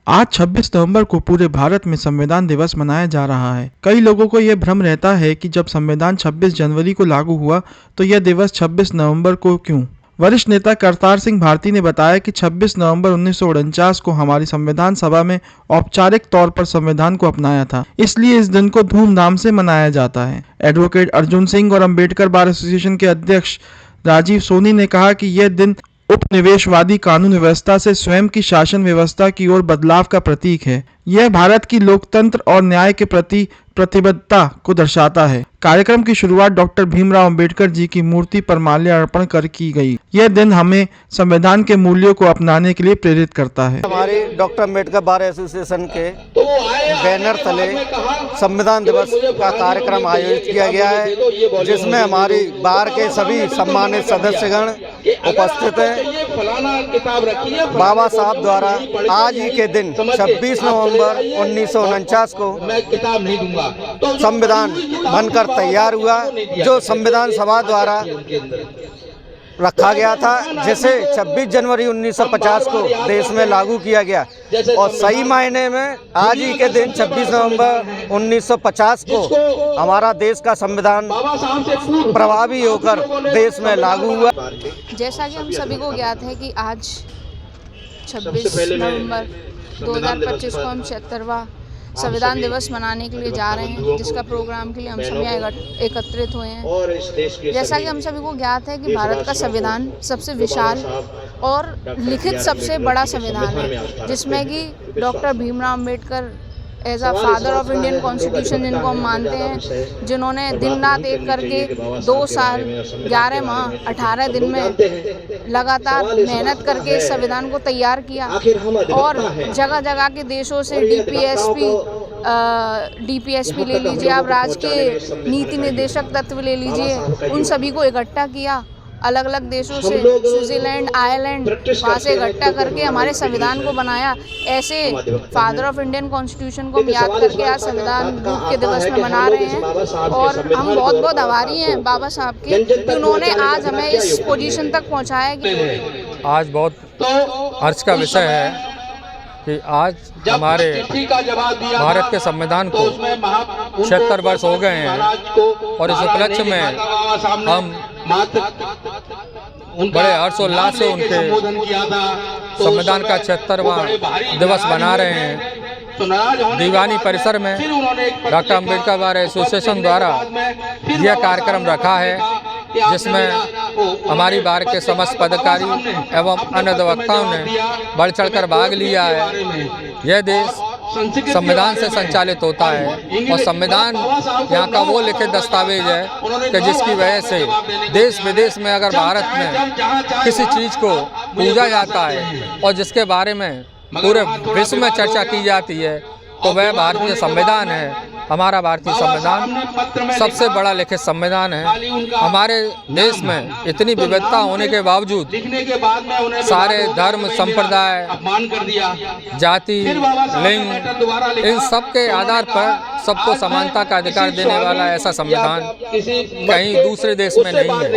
आज 26 नवंबर को पूरे भारत में संविधान दिवस मनाया जा रहा है। कई लोगों को यह भ्रम रहता है कि जब संविधान 26 जनवरी को लागू हुआ तो यह दिवस 26 नवंबर को क्यों। वरिष्ठ नेता करतार सिंह भारती ने बताया कि 26 नवंबर 1949 को हमारी संविधान सभा में औपचारिक तौर पर संविधान को अपनाया था, इसलिए इस दिन को धूमधाम से मनाया जाता है। एडवोकेट अर्जुन सिंह और अम्बेडकर बार एसोसिएशन के अध्यक्ष राजीव सोनी ने कहा कि यह दिन उपनिवेशवादी कानून व्यवस्था से स्वयं की शासन व्यवस्था की ओर बदलाव का प्रतीक है। यह भारत की लोकतंत्र और न्याय के प्रति प्रतिबद्धता को दर्शाता है। कार्यक्रम की शुरुआत डॉक्टर भीमराव अंबेडकर जी की मूर्ति पर माल्यार्पण कर की गई। यह दिन हमें संविधान के मूल्यों को अपनाने के लिए प्रेरित करता है। हमारी डॉक्टर अम्बेडकर बार एसोसिएशन के बैनर तले संविधान दिवस का कार्यक्रम आयोजित किया गया है, जिसमें हमारी बार के सभी सम्मानित सदस्यगण उपस्थित हैं। बाबा साहब द्वारा आज ही के दिन 26 नवंबर 1949 को संविधान बनकर तैयार हुआ, जो संविधान सभा द्वारा रखा गया था, जिसे 26 जनवरी 1950 को देश में लागू किया गया। और सही मायने में आज ही के दिन 26 नवंबर 1950 को हमारा देश का संविधान प्रभावी होकर देश में लागू हुआ। जैसा कि हम सभी को ज्ञात है कि आज 26 नवंबर 2025 को हम 76वां संविधान दिवस मनाने के लिए जा रहे हैं, जिसका प्रोग्राम के लिए हम सभी यहाँ एकत्रित हुए हैं। जैसा कि हम सभी को ज्ञात है कि भारत का संविधान सबसे विशाल और लिखित सबसे बड़ा संविधान है, जिसमें कि doctor Bhimrao Ambedkar as a father of Indian constitution जिनको हम मानते हैं, जिन्होंने दिन रात एक करके 2 साल 11 माह 18 दिन में लगातार मेहनत करके इस संविधान को तैयार किया और जगह जगह के देशों से डीपीएसपी ले लीजिए, आप राज्य के नीति निर्देशक तत्व ले लीजिए, उन सभी को इकट्ठा किया। अलग अलग देशों से स्विट्जरलैंड, आयरलैंड, वहाँ से इकट्ठा करके हमारे संविधान को बनाया। ऐसे फादर ऑफ इंडियन कॉन्स्टिट्यूशन को हम याद करके आज संविधान के दिवस में मना रहे हैं और हम बहुत बहुत आभारी हैं बाबा साहब के कि उन्होंने आज हमें इस पोजीशन तक पहुँचाया। कि आज बहुत हर्ष का विषय है कि आज हमारे भारत के संविधान को 76 वर्ष हो गए हैं और इस उपलक्ष्य में हम बड़े हर्षोल्लास से उनके संविधान का 76वां दिवस मना रहे हैं। दीवानी परिसर में डॉक्टर अम्बेडकर बार एसोसिएशन द्वारा यह कार्यक्रम रखा है, जिसमें हमारी बार के समस्त पदाधिकारी एवं अन्य अधिवक्ताओं ने बढ़ चढ़कर भाग लिया है। यह देश संविधान से संचालित होता है और संविधान यहाँ का वो लिखित दस्तावेज है कि जिसकी वजह से देश विदेश में अगर भारत में किसी चीज़ को पूजा जाता है और जिसके बारे में पूरे विश्व में चर्चा की जाती है तो वह भारतीय संविधान है। हमारा भारतीय संविधान सबसे बड़ा लिखित संविधान है। हमारे देश में इतनी विविधता होने के बावजूद सारे धर्म, संप्रदाय, जाति, लिंग, इन सब के आधार पर सबको समानता का अधिकार देने वाला ऐसा संविधान कहीं दूसरे देश में नहीं है।